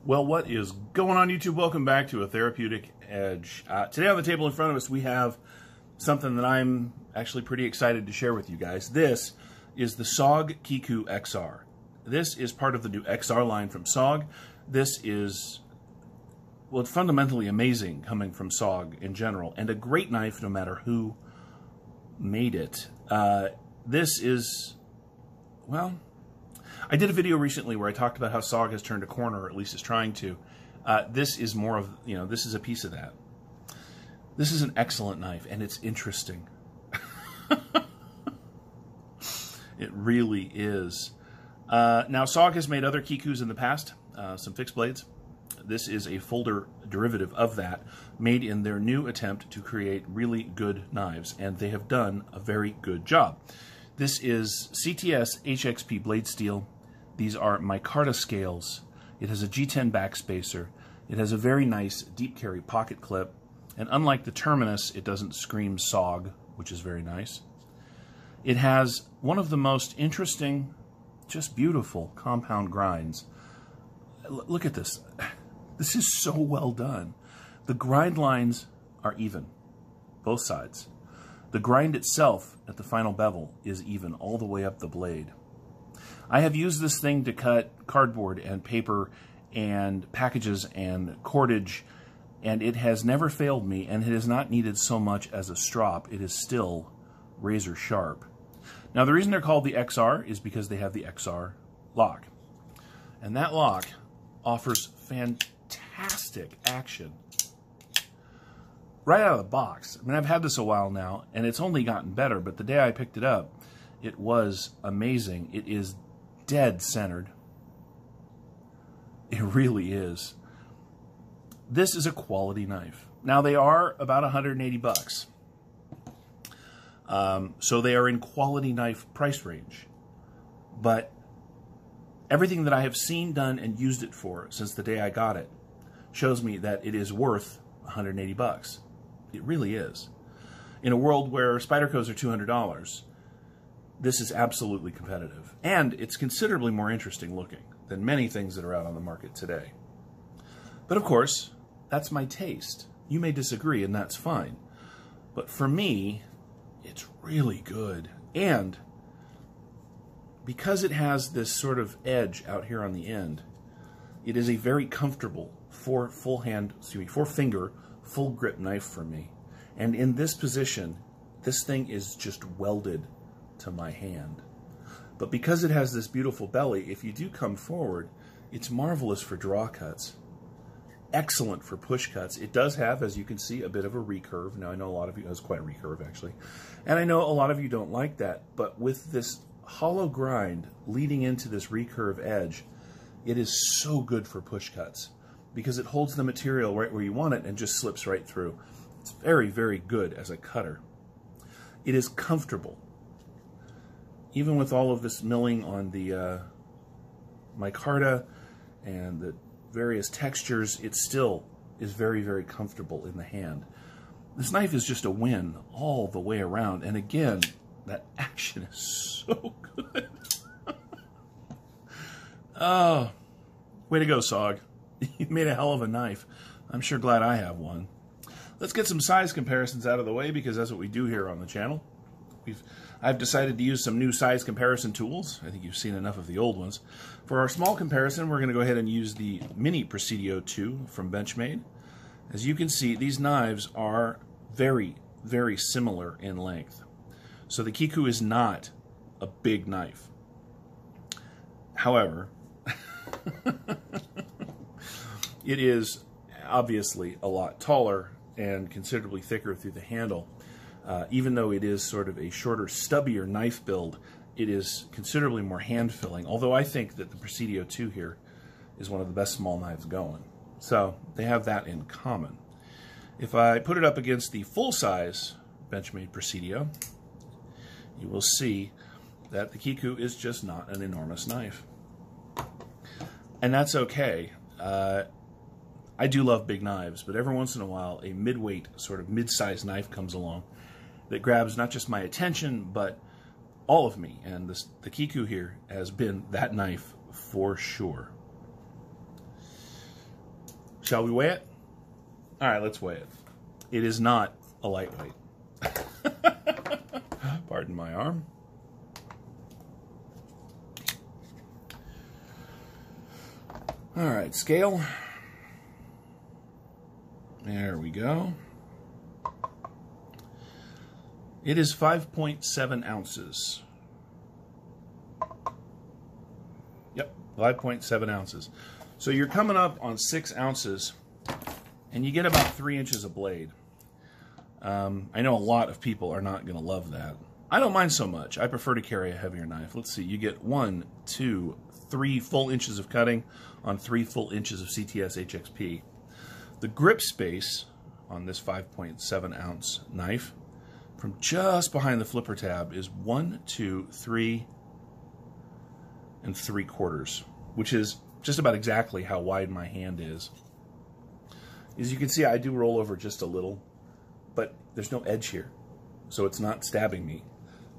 Well, what is going on, YouTube? Welcome back to A Therapeutic Edge. Today on the table in front of us, we have something that I'm actually pretty excited to share with you guys. This is the SOG Kiku XR. This is part of the new XR line from SOG. This is, well, fundamentally amazing coming from SOG in general, and a great knife no matter who made it. This is, well, I did a video recently where I talked about how SOG has turned a corner, or at least is trying to. This is more of, this is a piece of that. This is an excellent knife, and it's interesting. It really is. Now, SOG has made other Kikus in the past, some fixed blades. This is a folder derivative of that, made in their new attempt to create really good knives, and they have done a very good job. This is CTS-XHP blade steel. These are Micarta scales. It has a G10 backspacer. It has a very nice deep carry pocket clip. And unlike the Terminus, it doesn't scream SOG, which is very nice. It has one of the most interesting, just beautiful compound grinds. Look at this. This is so well done. The grind lines are even, both sides. The grind itself at the final bevel is even all the way up the blade. I have used this thing to cut cardboard and paper and packages and cordage, and it has never failed me, and it has not needed so much as a strop. It is still razor sharp. Now, the reason they're called the XR is because they have the XR lock. And that lock offers fantastic action right out of the box. I mean, I've had this a while now, and it's only gotten better, but the day I picked it up, it was amazing. It is dead centered. It really is. This is a quality knife. Now, they are about 180 bucks. So they are in quality knife price range. But everything that I have seen, done, and used it for since the day I got it shows me that it is worth 180 bucks. It really is. In a world where Spydercos are $200, this is absolutely competitive. And it's considerably more interesting looking than many things that are out on the market today. But of course, that's my taste. You may disagree, and that's fine. But for me, it's really good. And because it has this sort of edge out here on the end, it is a very comfortable four-finger, full grip knife for me. And in this position, this thing is just welded to my hand. But because it has this beautiful belly, if you do come forward, it's marvelous for draw cuts. Excellent for push cuts. It does have, as you can see, a bit of a recurve. Now, I know a lot of you, it's quite a recurve actually. And I know a lot of you don't like that, but with this hollow grind leading into this recurve edge, it is so good for push cuts because it holds the material right where you want it and just slips right through. It's very, very good as a cutter. It is comfortable. Even with all of this milling on the micarta and the various textures, it still is very, very comfortable in the hand. This knife is just a win all the way around. And again, that action is so good. Oh, way to go, SOG. You made a hell of a knife. I'm sure glad I have one. Let's get some size comparisons out of the way because that's what we do here on the channel. I've decided to use some new size comparison tools. I think you've seen enough of the old ones. For our small comparison, we're going to go ahead and use the Mini Presidio 2 from Benchmade. As you can see, these knives are very, very similar in length. So the Kiku is not a big knife. However, it is obviously a lot taller and considerably thicker through the handle. Even though it is sort of a shorter, stubbier knife build, it is considerably more hand-filling, although I think that the Presidio 2 here is one of the best small knives going. So they have that in common. If I put it up against the full-size Benchmade Presidio, you will see that the Kiku is just not an enormous knife. And that's okay. I do love big knives, but every once in a while, a mid-weight, sort of mid-sized knife comes along that grabs not just my attention, but all of me. And the Kiku here has been that knife for sure. Shall we weigh it? All right, let's weigh it. It is not a lightweight. Pardon my arm. All right, scale. There we go. It is 5.7 ounces. Yep, 5.7 ounces. So you're coming up on 6 ounces, and you get about 3 inches of blade. I know a lot of people are not going to love that. I don't mind so much. I prefer to carry a heavier knife. Let's see, you get 1, 2, 3 full inches of cutting on 3 full inches of CTS-XHP. The grip space on this 5.7 ounce knife from just behind the flipper tab is 1, 2, 3 3/4, which is just about exactly how wide my hand is. As you can see, I do roll over just a little, but there's no edge here, so it's not stabbing me.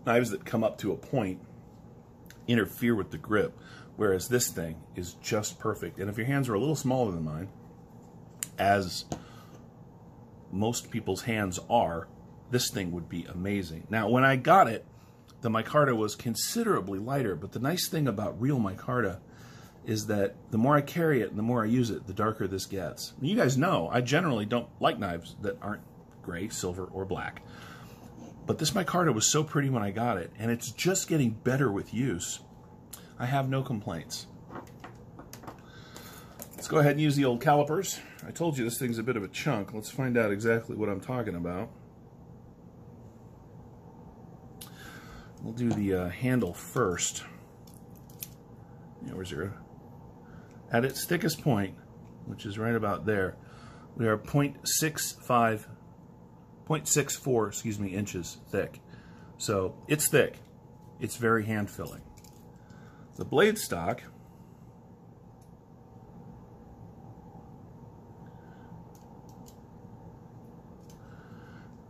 Knives that come up to a point interfere with the grip, whereas this thing is just perfect. And if your hands are a little smaller than mine, as most people's hands are, this thing would be amazing. Now, when I got it, the micarta was considerably lighter, but the nice thing about real micarta is that the more I carry it and the more I use it, the darker this gets. And you guys know, I generally don't like knives that aren't gray, silver, or black. But this micarta was so pretty when I got it, and it's just getting better with use. I have no complaints. Let's go ahead and use the old calipers. I told you this thing's a bit of a chunk. Let's find out exactly what I'm talking about. We'll do the handle first. Where's your... At its thickest point, which is right about there, we are 0.64 inches thick. So it's thick. It's very hand-filling. The blade stock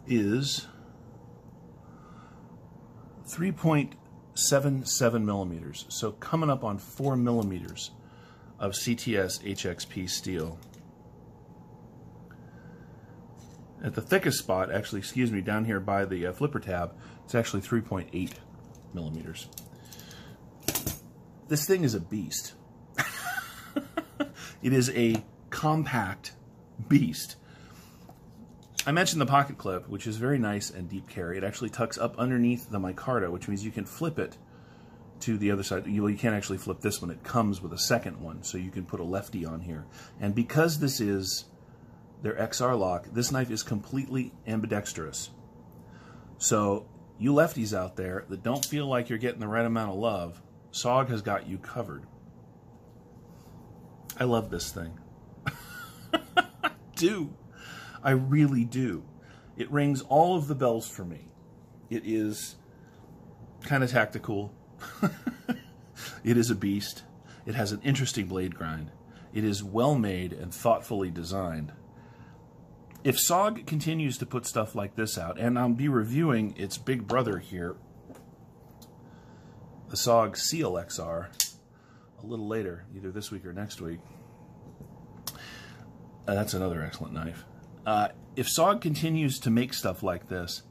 is 3.77 millimeters, so coming up on 4 millimeters of CTS-XHP steel. At the thickest spot, actually, excuse me, down here by the flipper tab, it's actually 3.8 millimeters. This thing is a beast. It is a compact beast. I mentioned the pocket clip, which is very nice and deep carry. It actually tucks up underneath the micarta, which means you can flip it to the other side. You can't actually flip this one. It comes with a second one, so you can put a lefty on here. And because this is their XR lock, this knife is completely ambidextrous. So you lefties out there that don't feel like you're getting the right amount of love, SOG has got you covered. I love this thing. I do. I really do. It rings all of the bells for me. It is kind of tactical. It is a beast. It has an interesting blade grind. It is well made and thoughtfully designed. If SOG continues to put stuff like this out, and I'll be reviewing its big brother here, the SOG Seal XR, a little later, either this week or next week. That's another excellent knife. If SOG continues to make stuff like this,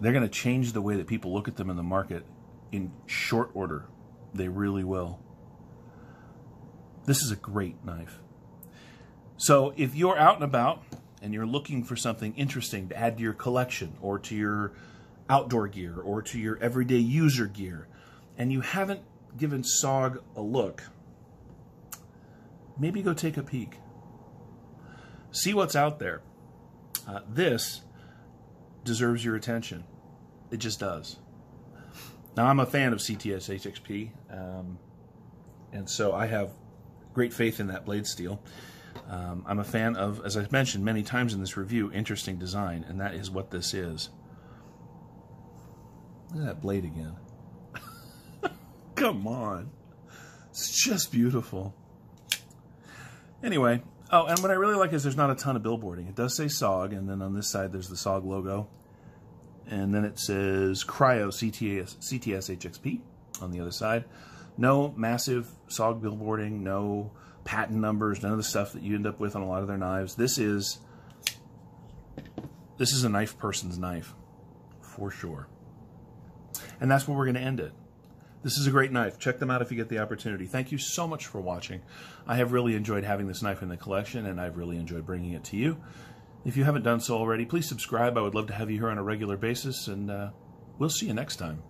they're going to change the way that people look at them in the market in short order. They really will. This is a great knife. So if you're out and about and you're looking for something interesting to add to your collection or to your outdoor gear or to your everyday user gear, and you haven't given SOG a look, maybe go take a peek. See what's out there. This deserves your attention. It just does. Now, I'm a fan of CTS-XHP, and so I have great faith in that blade steel. I'm a fan of, as I've mentioned many times in this review, interesting design, and that is what this is. Look at that blade again. Come on. It's just beautiful. Anyway, oh, and what I really like is there's not a ton of billboarding. It does say SOG, and then on this side there's the SOG logo. And then it says Cryo CTS-XHP on the other side. No massive SOG billboarding, no patent numbers, none of the stuff that you end up with on a lot of their knives. This is a knife person's knife, for sure. And that's where we're going to end it. This is a great knife. Check them out if you get the opportunity. Thank you so much for watching. I have really enjoyed having this knife in the collection, and I've really enjoyed bringing it to you. If you haven't done so already, please subscribe. I would love to have you here on a regular basis, and we'll see you next time.